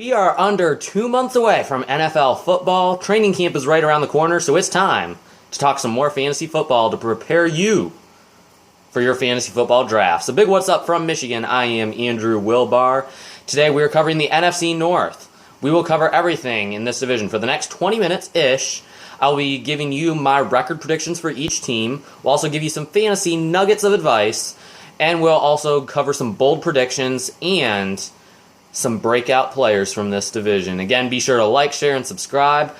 We are under 2 months away from NFL football. Training camp is right around the corner, so it's time to talk some more fantasy football to prepare you for your fantasy football draft. So big what's up from Michigan. I am Andrew Wilbar. Today we are covering the NFC North. We will cover everything in this division for the next 20 minutes-ish. I'll be giving you my record predictions for each team. We'll also give you some fantasy nuggets of advice, and we'll also cover some bold predictions and some breakout players from this division. Again, be sure to like, share, and subscribe.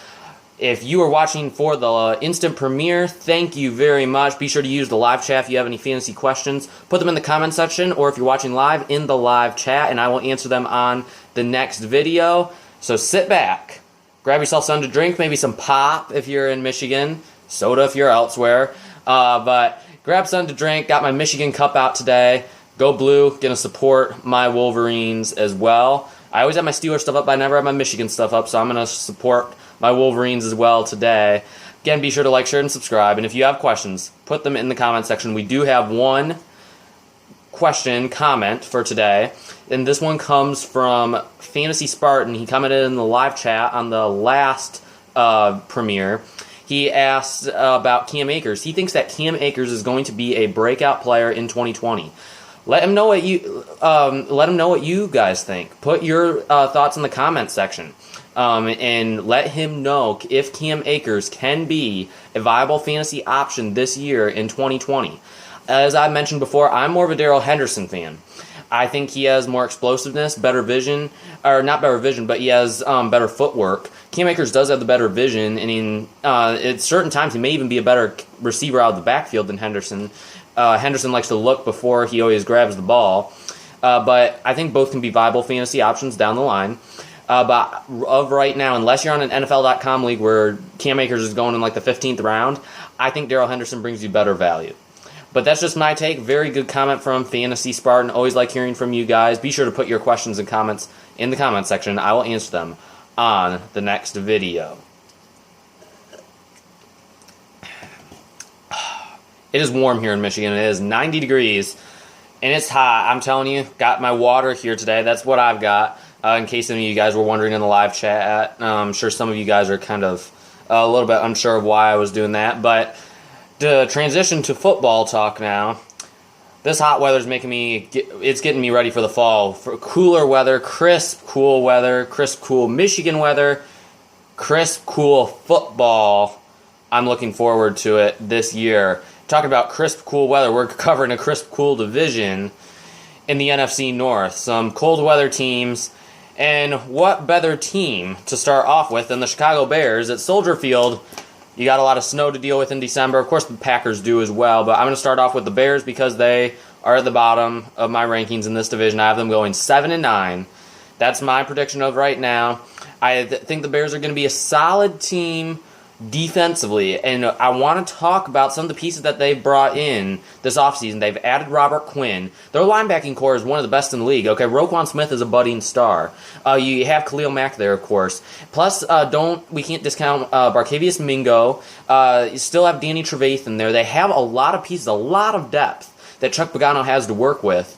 If you are watching for the instant premiere, thank you very much. Be sure to use the live chat if you have any fantasy questions. Put them in the comment section, or if you're watching live, in the live chat, and I will answer them on the next video. So sit back, grab yourself something to drink, maybe some pop if you're in Michigan, soda if you're elsewhere. But grab something to drink. Got my Michigan cup out today. Go Blue, gonna support my Wolverines as well. I always have my Steelers stuff up, but I never have my Michigan stuff up, so I'm gonna support my Wolverines as well today. Again, be sure to like, share, and subscribe. And if you have questions, put them in the comment section. We do have one comment for today, and this one comes from Fantasy Spartan. He commented in the live chat on the last premiere. He asked about Cam Akers. He thinks that Cam Akers is going to be a breakout player in 2020. Let him know what you guys think. Put your thoughts in the comment section, and let him know if Cam Akers can be a viable fantasy option this year in 2020. As I mentioned before, I'm more of a Darrell Henderson fan. I think he has more explosiveness, better vision, or not better vision, but he has better footwork. Cam Akers does have the better vision, and at certain times he may even be a better receiver out of the backfield than Henderson. Henderson likes to look before he always grabs the ball. But I think both can be viable fantasy options down the line. But of right now, unless you're on an NFL.com league where Cam Akers is going in like the 15th round, I think Darrell Henderson brings you better value. But that's just my take. Very good comment from Fantasy Spartan. Always like hearing from you guys. Be sure to put your questions and comments in the comment section. I will answer them on the next video. It is warm here in Michigan. It is 90 degrees, and it's hot. I'm telling you, got my water here today. That's what I've got, in case any of you guys were wondering in the live chat. I'm sure some of you guys are kind of a little bit unsure of why I was doing that. But to transition to football talk now, this hot weather is getting me ready for the fall. For cooler weather, crisp, cool weather, crisp, cool Michigan weather, crisp, cool football. I'm looking forward to it this year. Talking about crisp, cool weather, we're covering a crisp, cool division in the NFC North. Some cold weather teams, and what better team to start off with than the Chicago Bears at Soldier Field? You got a lot of snow to deal with in December. Of course, the Packers do as well, but I'm going to start off with the Bears because they are at the bottom of my rankings in this division. I have them going 7-9. That's my prediction of right now. I think the Bears are going to be a solid team defensively, and I want to talk about some of the pieces that they've brought in this offseason. They've added Robert Quinn. Their linebacking core is one of the best in the league. Okay, Roquan Smith is a budding star. You have Khalil Mack there, of course. Plus, we can't discount Barkevious Mingo. You still have Danny Trevathan there. They have a lot of pieces, a lot of depth that Chuck Pagano has to work with.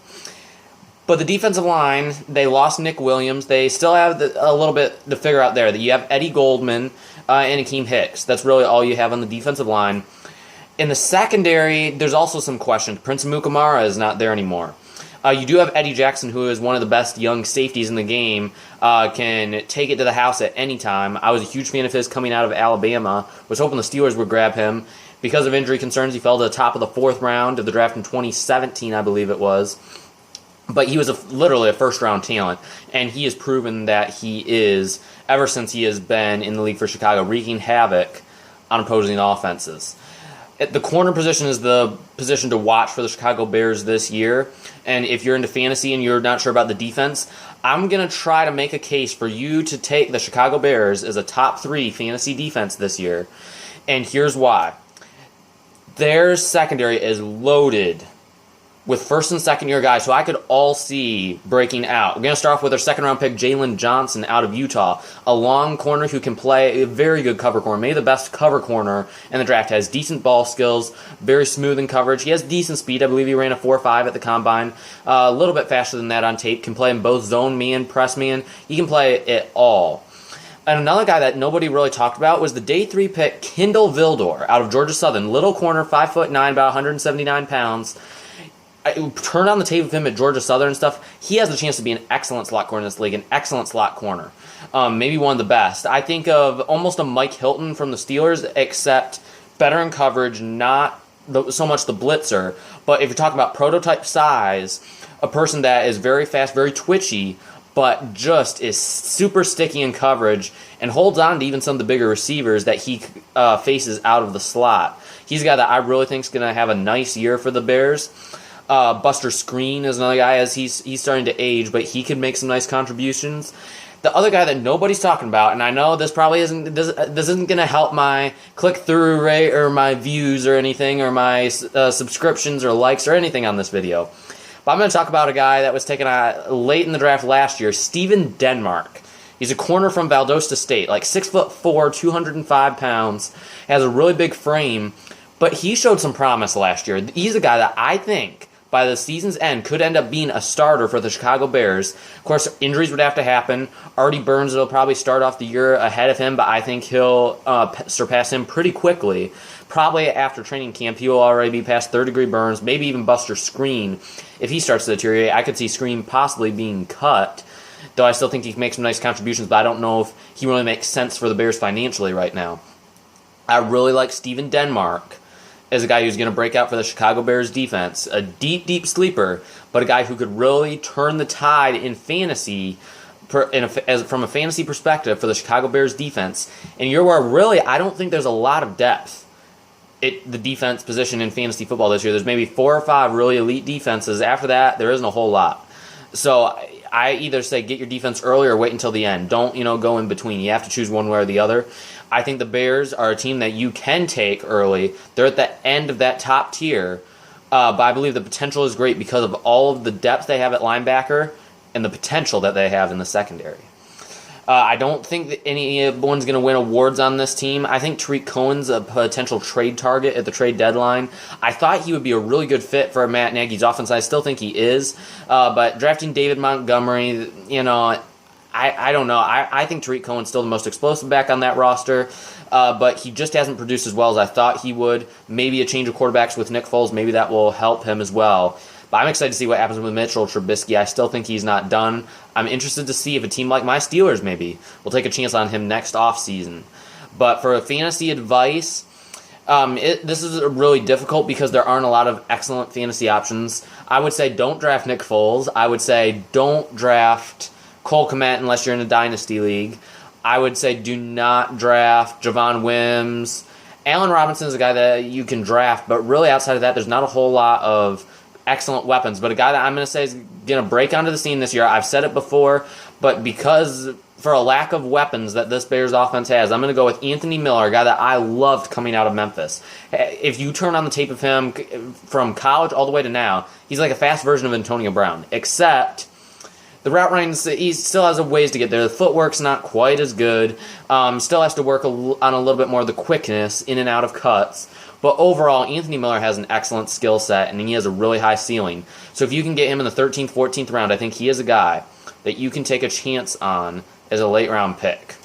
But the defensive line, they lost Nick Williams. They still have a little bit to figure out there. You have Eddie Goldman and Akeem Hicks. That's really all you have on the defensive line. In the secondary, there's also some questions. Prince Mukamara is not there anymore. You do have Eddie Jackson, who is one of the best young safeties in the game, can take it to the house at any time. I was a huge fan of his coming out of Alabama. Was hoping the Steelers would grab him. Because of injury concerns, he fell to the top of the 4th round of the draft in 2017, I believe it was. But he was literally a first-round talent, and he has proven that he is, ever since he has been in the league for Chicago, wreaking havoc on opposing offenses. The corner position is the position to watch for the Chicago Bears this year, and if you're into fantasy and you're not sure about the defense, I'm going to try to make a case for you to take the Chicago Bears as a top 3 fantasy defense this year, and here's why. Their secondary is loaded with first and second year guys who I could all see breaking out. We're going to start off with our second round pick, Jalen Johnson out of Utah. A long corner who can play a very good cover corner. Maybe the best cover corner in the draft. Has decent ball skills, very smooth in coverage. He has decent speed. I believe he ran a 4.5 at the combine. A little bit faster than that on tape. Can play in both zone man, press man. He can play it all. And another guy that nobody really talked about was the day 3 pick, Kendall Vildor out of Georgia Southern. Little corner, 5'9", about 179 pounds. I turned on the tape of him at Georgia Southern and stuff. He has a chance to be an excellent slot corner in this league, an excellent slot corner. Maybe one of the best. I think of almost a Mike Hilton from the Steelers, except better in coverage, not so much the blitzer. But if you're talking about prototype size, a person that is very fast, very twitchy, but just is super sticky in coverage and holds on to even some of the bigger receivers that he faces out of the slot. He's a guy that I really think is going to have a nice year for the Bears. Buster Screen is another guy as he's starting to age, but he could make some nice contributions. The other guy that nobody's talking about, and I know this probably isn't going to help my click-through rate or my views or anything or my subscriptions or likes or anything on this video, but I'm going to talk about a guy that was taken late in the draft last year, Steven Denmark. He's a corner from Valdosta State, like 6'4", 205 pounds, has a really big frame, but he showed some promise last year. He's a guy that I think by the season's end could end up being a starter for the Chicago Bears. Of course, injuries would have to happen. Artie Burns will probably start off the year ahead of him, but I think he'll surpass him pretty quickly. Probably after training camp, he will already be past third-degree burns, maybe even Buster Screen. If he starts to deteriorate, I could see Screen possibly being cut, though I still think he can make some nice contributions, but I don't know if he really makes sense for the Bears financially right now. I really like Steven Denmark as a guy who's going to break out for the Chicago Bears defense. A deep, deep sleeper, but a guy who could really turn the tide in fantasy from a fantasy perspective for the Chicago Bears defense. And you're where really I don't think there's a lot of depth at the defense position in fantasy football this year. There's maybe 4 or 5 really elite defenses. After that, there isn't a whole lot. So I either say get your defense early or wait until the end. Don't go in between. You have to choose one way or the other. I think the Bears are a team that you can take early. They're at the end of that top tier, but I believe the potential is great because of all of the depth they have at linebacker and the potential that they have in the secondary. I don't think that anyone's going to win awards on this team. I think Tariq Cohen's a potential trade target at the trade deadline. I thought he would be a really good fit for Matt Nagy's offense. I still think he is, but drafting David Montgomery, I don't know. I think Tariq Cohen's still the most explosive back on that roster, but he just hasn't produced as well as I thought he would. Maybe a change of quarterbacks with Nick Foles, maybe that will help him as well. But I'm excited to see what happens with Mitchell Trubisky. I still think he's not done. I'm interested to see if a team like my Steelers maybe will take a chance on him next offseason. But for fantasy advice, this is really difficult because there aren't a lot of excellent fantasy options. I would say don't draft Nick Foles. I would say don't draft Cole Kmet unless you're in a dynasty league. I would say do not draft Javon Wims. Allen Robinson is a guy that you can draft, but really outside of that, there's not a whole lot of excellent weapons. But a guy that I'm going to say is going to break onto the scene this year, I've said it before, but because for a lack of weapons that this Bears offense has, I'm going to go with Anthony Miller, a guy that I loved coming out of Memphis. If you turn on the tape of him from college all the way to now, he's like a fast version of Antonio Brown, except the route runs, he still has a ways to get there. The footwork's not quite as good. Still has to work on a little bit more of the quickness in and out of cuts. But overall, Anthony Miller has an excellent skill set, and he has a really high ceiling. So if you can get him in the 13th, 14th round, I think he is a guy that you can take a chance on as a late-round pick.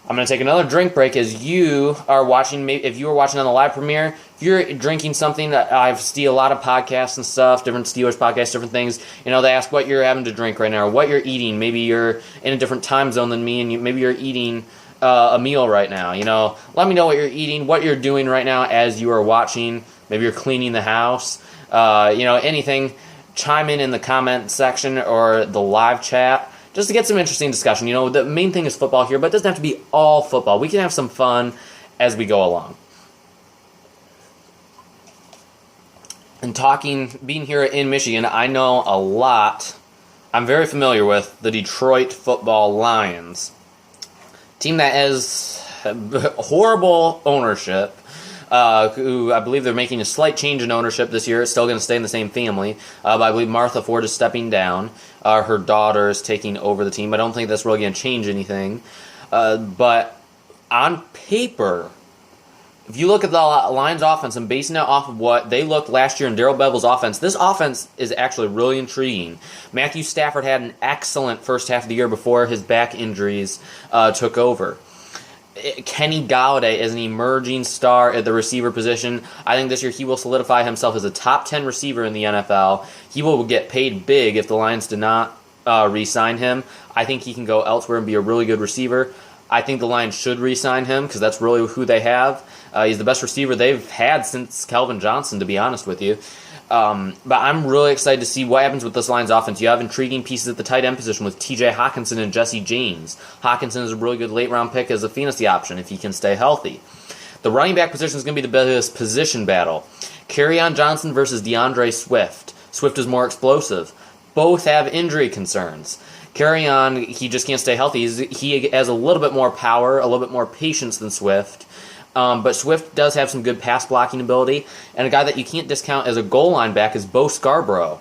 I'm going to take another drink break as you are watching. If you were watching on the live premiere, if you're drinking something, that I see a lot of podcasts and stuff, different Steelers podcasts, different things. They ask what you're having to drink right now or what you're eating. Maybe you're in a different time zone than me, and maybe you're eating a meal right now. Let me know what you're eating, what you're doing right now as you are watching. Maybe you're cleaning the house. Anything. Chime in the comment section or the live chat just to get some interesting discussion. The main thing is football here, but it doesn't have to be all football. We can have some fun as we go along. And being here in Michigan, I know a lot. I'm very familiar with the Detroit Football Lions. Team that has horrible ownership. who I believe they're making a slight change in ownership this year. It's still going to stay in the same family, but I believe Martha Ford is stepping down. Her daughter is taking over the team. I don't think that's really going to change anything. But on paper, if you look at the Lions offense and basing it off of what they looked last year in Darrell Bevell's offense, this offense is actually really intriguing. Matthew Stafford had an excellent first half of the year before his back injuries took over. Kenny Golladay is an emerging star at the receiver position. I think this year he will solidify himself as a top 10 receiver in the NFL. He will get paid big if the Lions do not re-sign him. I think he can go elsewhere and be a really good receiver. I think the Lions should re-sign him because that's really who they have. He's the best receiver they've had since Calvin Johnson, to be honest with you. But I'm really excited to see what happens with this Lions offense. You have intriguing pieces at the tight end position with TJ Hawkinson and Jesse James. Hawkinson is a really good late-round pick as a fantasy option if he can stay healthy. The running back position is going to be the biggest position battle. Kerryon Johnson versus DeAndre Swift. Swift is more explosive. Both have injury concerns. Kerryon, he just can't stay healthy. He has a little bit more power, a little bit more patience than Swift. But Swift does have some good pass blocking ability. And a guy that you can't discount as a goal line back is Bo Scarborough.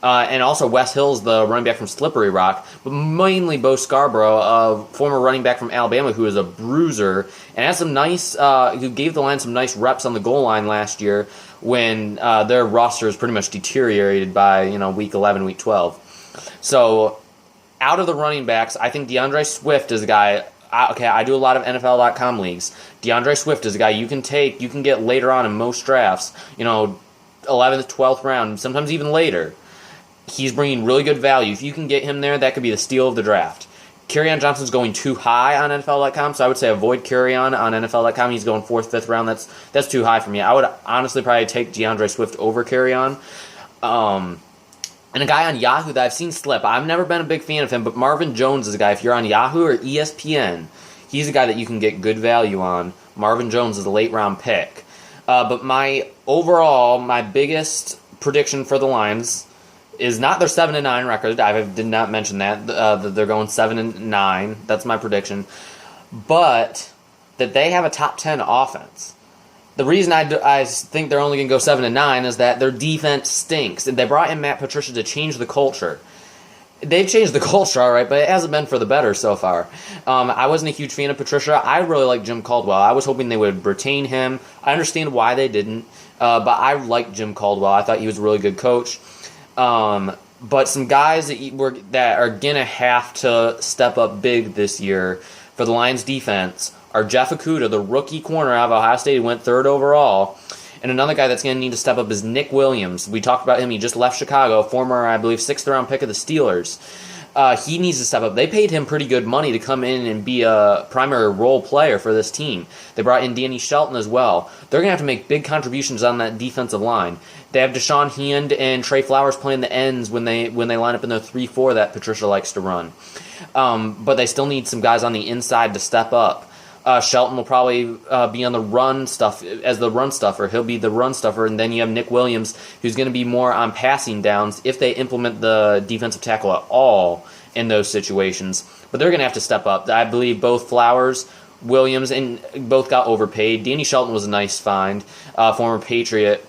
And also Wes Hill's the running back from Slippery Rock. But mainly Bo Scarborough, a former running back from Alabama who is a bruiser. And has some nice, who gave the line some nice reps on the goal line last year when their roster is pretty much deteriorated by week 11, week 12. So out of the running backs, I think DeAndre Swift is a guy. I do a lot of NFL.com leagues. DeAndre Swift is a guy you can get later on in most drafts, 11th, 12th round, sometimes even later. He's bringing really good value. If you can get him there, that could be the steal of the draft. Kerryon Johnson's going too high on NFL.com, so I would say avoid Kerryon on NFL.com. He's going 4th, 5th round. That's too high for me. I would honestly probably take DeAndre Swift over Kerryon. And a guy on Yahoo that I've seen slip, I've never been a big fan of him, but Marvin Jones is a guy, if you're on Yahoo or ESPN, he's a guy that you can get good value on. Marvin Jones is a late-round pick. But my biggest prediction for the Lions is not their 7-9 record. I did not mention that. They're going 7-9. That's my prediction. But that they have a top 10 offense. The reason I think they're only going to go 7-9 is that their defense stinks. And they brought in Matt Patricia to change the culture. They've changed the culture, all right, but it hasn't been for the better so far. I wasn't a huge fan of Patricia. I really like Jim Caldwell. I was hoping they would retain him. I understand why they didn't, but I like Jim Caldwell. I thought he was a really good coach. But some guys that are going to have to step up big this year for the Lions defense are Jeff Okudah, the rookie corner out of Ohio State, who went 3rd overall. And another guy that's going to need to step up is Nick Williams. We talked about him. He just left Chicago, former, I believe, 6th-round pick of the Steelers. He needs to step up. They paid him pretty good money to come in and be a primary role player for this team. They brought in Danny Shelton as well. They're going to have to make big contributions on that defensive line. They have Deshaun Hand and Trey Flowers playing the ends when they line up in their 3-4 that Patricia likes to run. But they still need some guys on the inside to step up. Shelton will probably be on the run stuff as the run stuffer. He'll be the run stuffer, and then you have Nick Williams, who's going to be more on passing downs if they implement the defensive tackle at all in those situations. But they're going to have to step up. I believe both Flowers, Williams, and both got overpaid. Danny Shelton was a nice find, former Patriot.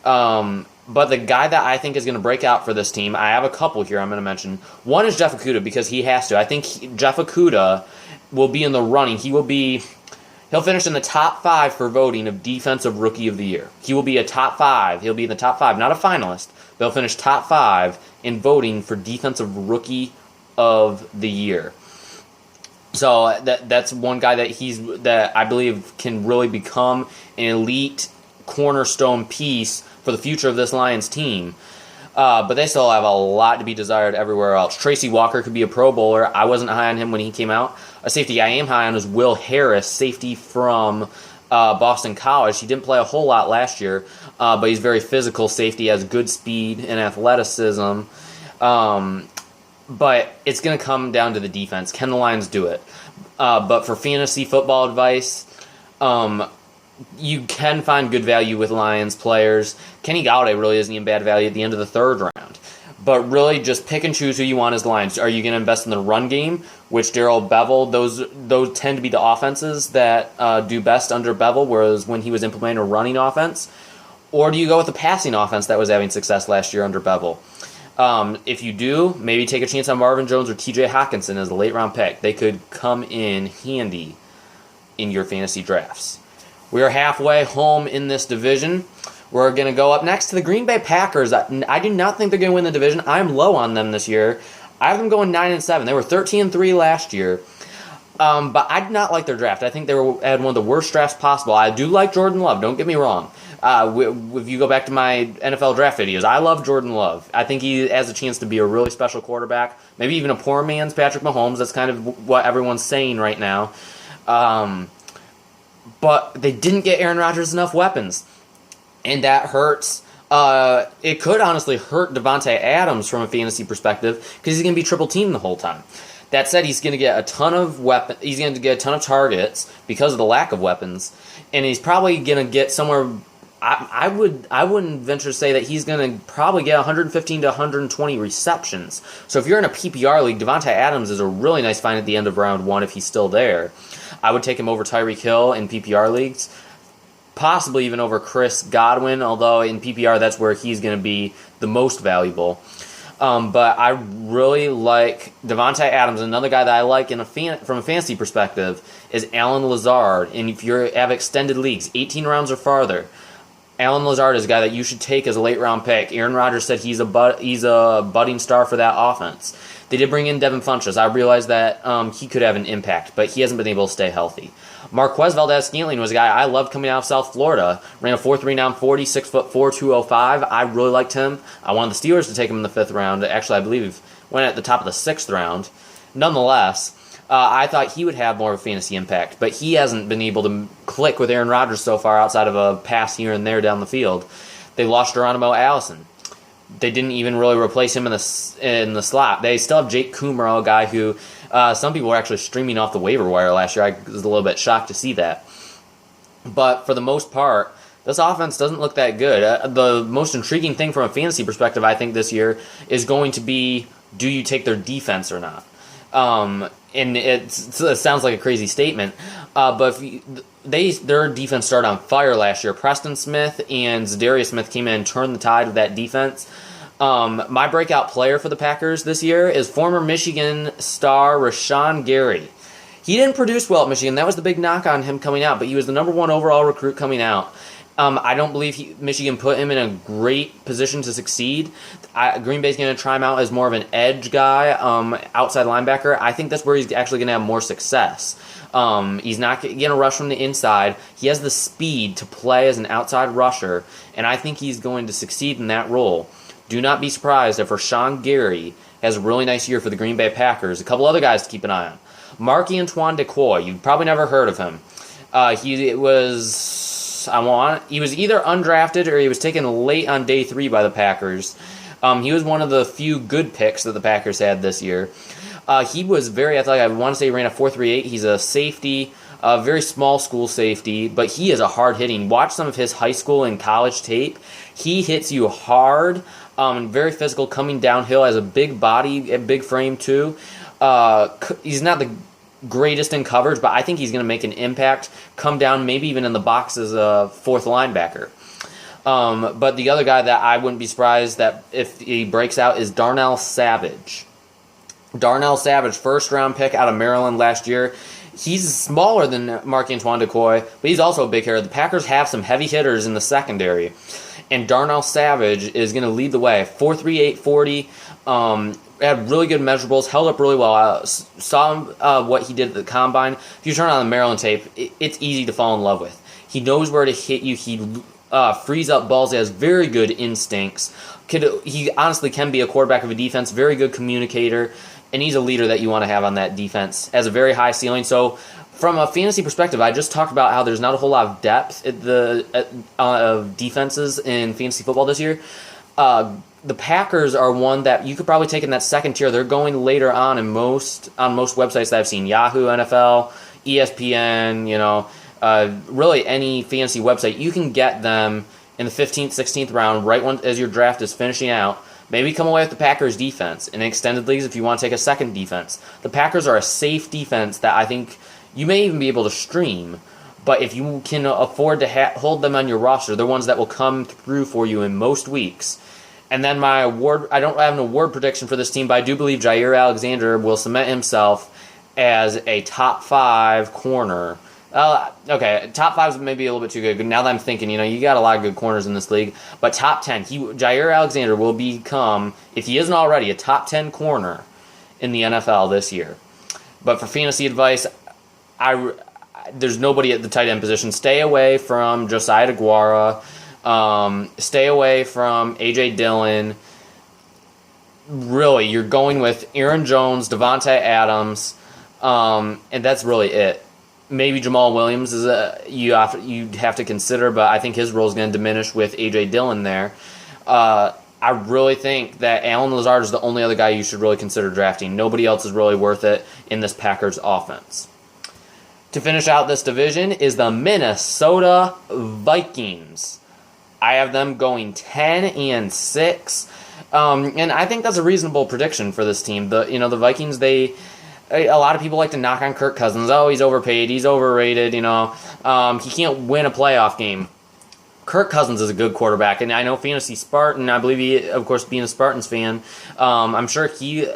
But the guy that I think is going to break out for this team, I have a couple here I'm going to mention. One is Jeff Okudah because he has to. I think Jeff Okudah will be in the running. He'll finish in the top 5 for voting of Defensive Rookie of the Year. He will be a top 5. He'll be in the top 5, not a finalist. But he'll finish top 5 in voting for Defensive Rookie of the Year. So that's one guy that I believe can really become an elite cornerstone piece for the future of this Lions team. But they still have a lot to be desired everywhere else. Tracy Walker could be a Pro Bowler. I wasn't high on him when he came out. A safety I am high on is Will Harris, safety from Boston College. He didn't play a whole lot last year, but he's very physical safety, has good speed and athleticism. But it's going to come down to the defense. Can the Lions do it? But for fantasy football advice, you can find good value with Lions players. Kenny Golladay really isn't even bad value at the end of the 3rd round. But really, just pick and choose who you want as the Lions. Are you going to invest in the run game, which Darrell Bevel, those tend to be the offenses that do best under Bevel, whereas when he was implementing a running offense? Or do you go with the passing offense that was having success last year under Bevel? If you do, maybe take a chance on Marvin Jones or TJ Hockenson as a late-round pick. They could come in handy in your fantasy drafts. We are halfway home in this division. We're going to go up next to the Green Bay Packers. I do not think they're going to win the division. I'm low on them this year. I have them going 9-7. They were 13-3 last year. But I did not like their draft. I think they had one of the worst drafts possible. I do like Jordan Love. Don't get me wrong. If you go back to my NFL draft videos, I love Jordan Love. I think he has a chance to be a really special quarterback. Maybe even a poor man's Patrick Mahomes. That's kind of what everyone's saying right now. But they didn't get Aaron Rodgers enough weapons. And that hurts. It could honestly hurt Devontae Adams from a fantasy perspective because he's going to be triple teamed the whole time. That said, he's going to get a ton of He's going to get a ton of targets because of the lack of weapons, and he's probably going to get somewhere. I wouldn't venture to say that he's going to probably get 115 to 120 receptions. So if you're in a PPR league, Devontae Adams is a really nice find at the end of round 1 if he's still there. I would take him over Tyreek Hill in PPR leagues. Possibly even over Chris Godwin, although in PPR that's where he's going to be the most valuable. But I really like Devontae Adams. Another guy that I like from a fantasy perspective is Allen Lazard. And if you have extended leagues, 18 rounds or farther, Allen Lazard is a guy that you should take as a late-round pick. Aaron Rodgers said he's a budding star for that offense. They did bring in Devin Funchess. I realized that he could have an impact, but he hasn't been able to stay healthy. Marquez Valdes-Scantling was a guy I loved coming out of South Florida. Ran a 4.3 down 40, 6'4", 205. I really liked him. I wanted the Steelers to take him in the 5th round. Actually, I believe went at the top of the 6th round. Nonetheless, I thought he would have more of a fantasy impact, but he hasn't been able to click with Aaron Rodgers so far outside of a pass here and there down the field. They lost Geronimo Allison. They didn't even really replace him in the slot. They still have Jake Kummerow, a guy who some people were actually streaming off the waiver wire last year. I was a little bit shocked to see that. But for the most part, this offense doesn't look that good. The most intriguing thing from a fantasy perspective, I think, this year is going to be, do you take their defense or not? And it sounds like a crazy statement, but their defense started on fire last year. Preston Smith and Zadarius Smith came in and turned the tide of that defense. My breakout player for the Packers this year is former Michigan star Rashawn Gary. He didn't produce well at Michigan. That was the big knock on him coming out, but he was the number 1 overall recruit coming out. I don't believe Michigan put him in a great position to succeed. Green Bay's going to try him out as more of an edge guy, outside linebacker. I think that's where he's actually going to have more success. He's not going to rush from the inside. He has the speed to play as an outside rusher, and I think he's going to succeed in that role. Do not be surprised if Rashawn Gary has a really nice year for the Green Bay Packers. A couple other guys to keep an eye on. Marc-Antoine Decoy. You've probably never heard of him. He was either undrafted or he was taken late on day 3 by the Packers. He was one of the few good picks that the Packers had this year. He was very athletic. I want to say he ran a 4.38. He's a safety, a very small school safety, but he is a hard-hitting. Watch some of his high school and college tape. He hits you hard, very physical, coming downhill, has a big body, a big frame too. He's not the greatest in coverage, but I think he's going to make an impact, come down maybe even in the box as a 4th linebacker. But the other guy that I wouldn't be surprised that if he breaks out is Darnell Savage. Darnell Savage, 1st-round pick out of Maryland last year. He's smaller than Marc-Antoine Decoy, but he's also a big hitter. The Packers have some heavy hitters in the secondary, and Darnell Savage is going to lead the way. 4.38 40. Had really good measurables, held up really well. I saw what he did at the Combine. If you turn on the Maryland tape, it's easy to fall in love with. He knows where to hit you. He frees up balls. He has very good instincts. He honestly can be a quarterback of a defense, very good communicator, and he's a leader that you want to have on that defense. Has a very high ceiling. So from a fantasy perspective, I just talked about how there's not a whole lot of depth of defenses in fantasy football this year. The Packers are one that you could probably take in that 2nd tier. They're going later on most websites that I've seen. Yahoo, NFL, ESPN, really any fantasy website. You can get them in the 15th, 16th round, right as your draft is finishing out. Maybe come away with the Packers defense. In extended leagues, if you want to take a second defense. The Packers are a safe defense that I think you may even be able to stream. But if you can afford to hold them on your roster, they're ones that will come through for you in most weeks. And then my award, I don't have an award prediction for this team, but I do believe Jair Alexander will cement himself as a top 5 corner. Okay, top 5 is maybe a little bit too good. Now that I'm thinking, you got a lot of good corners in this league. But top 10, Jair Alexander will become, if he isn't already, a top 10 corner in the NFL this year. But for fantasy advice, there's nobody at the tight end position. Stay away from Josiah DeGuara. Stay away from A.J. Dillon. Really, you're going with Aaron Jones, Devontae Adams, and that's really it. Maybe Jamal Williams is you'd have to consider, but I think his role is going to diminish with A.J. Dillon there. I really think that Allen Lazard is the only other guy you should really consider drafting. Nobody else is really worth it in this Packers offense. To finish out this division is the Minnesota Vikings. I have them going 10-6, and I think that's a reasonable prediction for this team. The Vikings, a lot of people like to knock on Kirk Cousins. Oh, he's overpaid. He's overrated. He can't win a playoff game. Kirk Cousins is a good quarterback, and I know Fantasy Spartan. I believe he, of course, being a Spartans fan, I'm sure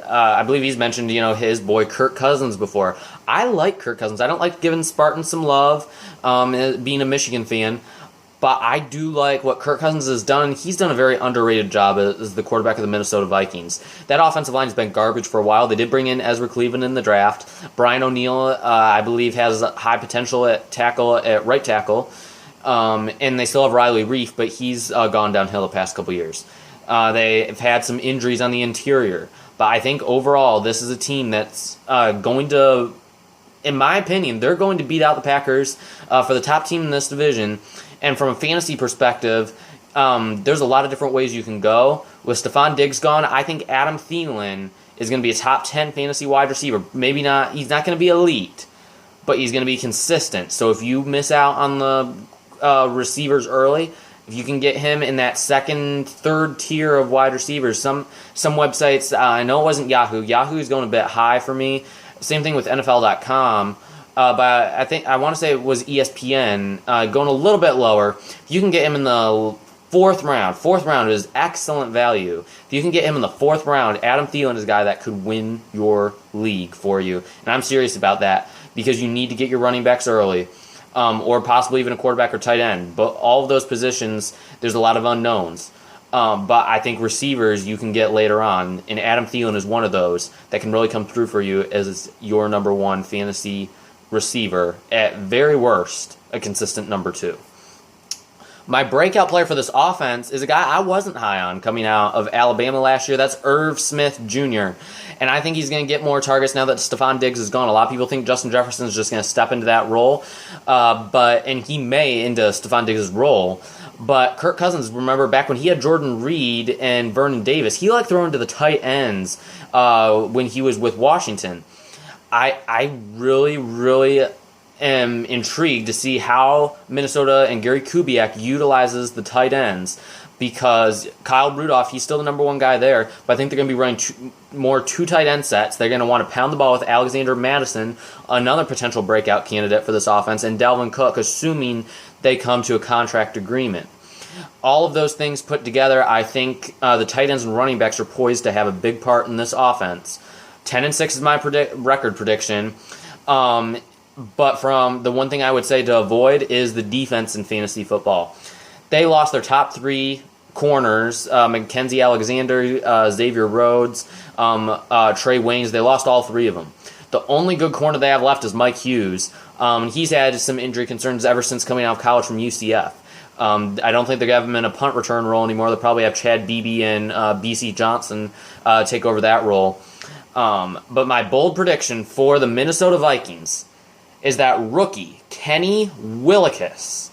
I believe he's mentioned, his boy Kirk Cousins before. I like Kirk Cousins. I don't like giving Spartans some love, being a Michigan fan. But I do like what Kirk Cousins has done. He's done a very underrated job as the quarterback of the Minnesota Vikings. That offensive line has been garbage for a while. They did bring in Ezra Cleveland in the draft. Brian O'Neill, I believe, has high potential at right tackle. And they still have Riley Reif, but he's gone downhill the past couple years. They've had some injuries on the interior. But I think overall, this is a team that's going to, in my opinion, they're going to beat out the Packers for the top team in this division. And from a fantasy perspective, there's a lot of different ways you can go. With Stephon Diggs gone, I think Adam Thielen is going to be a top 10 fantasy wide receiver. Maybe not, he's not going to be elite, but he's going to be consistent. So if you miss out on the receivers early, if you can get him in that second, third tier of wide receivers, some websites, I know it wasn't Yahoo. Yahoo is going a bit high for me. Same thing with NFL.com. But I want to say it was ESPN going a little bit lower. You can get him in the 4th round. 4th round is excellent value. If you can get him in the 4th round, Adam Thielen is a guy that could win your league for you. And I'm serious about that because you need to get your running backs early, or possibly even a quarterback or tight end. But all of those positions, there's a lot of unknowns. But I think receivers you can get later on, and Adam Thielen is one of those that can really come through for you as your number 1 fantasy receiver, at very worst, a consistent number 2. My breakout player for this offense is a guy I wasn't high on coming out of Alabama last year. That's Irv Smith Jr. And I think he's going to get more targets now that Stephon Diggs is gone. A lot of people think Justin Jefferson is just going to step into that role, and he may into Stephon Diggs' role. But Kirk Cousins, remember back when he had Jordan Reed and Vernon Davis, he liked throwing to the tight ends when he was with Washington. I really, really am intrigued to see how Minnesota and Gary Kubiak utilizes the tight ends, because Kyle Rudolph, he's still the number 1 guy there, but I think they're going to be running more 2 tight end sets. They're going to want to pound the ball with Alexander Madison, another potential breakout candidate for this offense, and Dalvin Cook, assuming they come to a contract agreement. All of those things put together, I think the tight ends and running backs are poised to have a big part in this offense. 10-6 is my record prediction. But from the one thing I would say to avoid is the defense in fantasy football. They lost their top 3 corners, Mackenzie Alexander, Xavier Rhodes, Trey Waynes. They lost all 3 of them. The only good corner they have left is Mike Hughes. He's had some injury concerns ever since coming out of college from UCF. I don't think they have him in a punt return role anymore. They'll probably have Chad Beebe and BC Johnson take over that role. But my bold prediction for the Minnesota Vikings is that rookie Kenny Willekes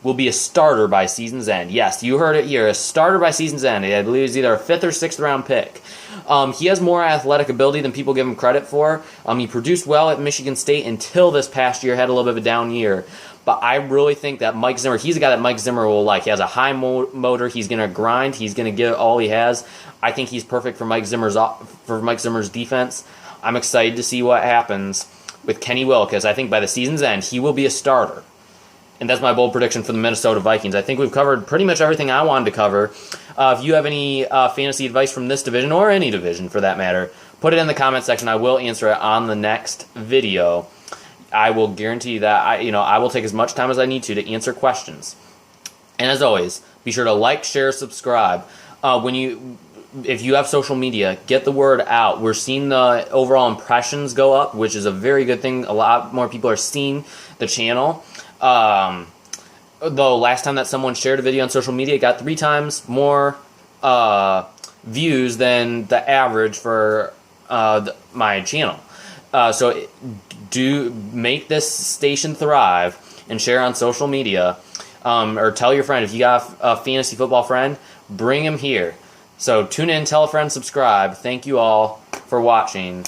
will be a starter by season's end. Yes, you heard it here, a starter by season's end. I believe he's either a 5th or 6th round pick. He has more athletic ability than people give him credit for. He produced well at Michigan State until this past year, had a little bit of a down year. But I really think that Mike Zimmer, he's a guy that Mike Zimmer will like. He has a high motor. He's going to grind. He's going to give all he has. I think he's perfect for Mike Zimmer's defense. I'm excited to see what happens with Kenny Wilkes. I think by the season's end, he will be a starter. And that's my bold prediction for the Minnesota Vikings. I think we've covered pretty much everything I wanted to cover. If you have any fantasy advice from this division, or any division for that matter, put it in the comment section. I will answer it on the next video. I will guarantee that I will take as much time as I need to answer questions. And as always, be sure to like, share, subscribe. If you have social media, get the word out. We're seeing the overall impressions go up, which is a very good thing. A lot more people are seeing the channel. Though last time that someone shared a video on social media, it got 3 times more views than the average for my channel. So do make this station thrive and share on social media, or tell your friend. If you got a fantasy football friend, bring him here. So tune in, tell a friend, subscribe. Thank you all for watching.